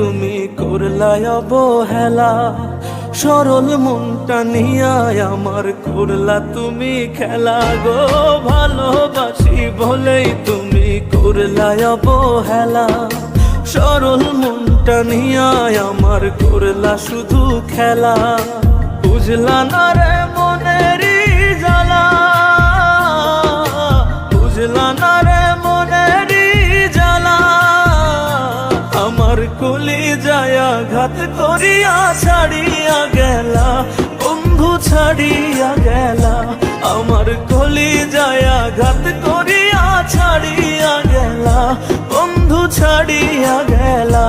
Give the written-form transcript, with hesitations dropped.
তুমি করলাই অবহেলা, সরল মনটা নিয়া আমার করলা তুমি খেলা গো। ভালোবাসি বলেই তুমি করলাই অবহেলা, সরল মনটা নিয়া আমার করলা শুধু খেলা। বুঝলা না রে মনেরই জ্বালা, বুঝলা না রে মনেরই জ্বালা। আমার কলি যায়া ঘাত করিয়া ছাড়িয়া গেলা, বন্ধু ছাড়িয়া গেলা। আমার কলি যায়া ঘাত করিয়া ছাড়িয়া গেলা, বন্ধু ছাড়িয়া গেলা।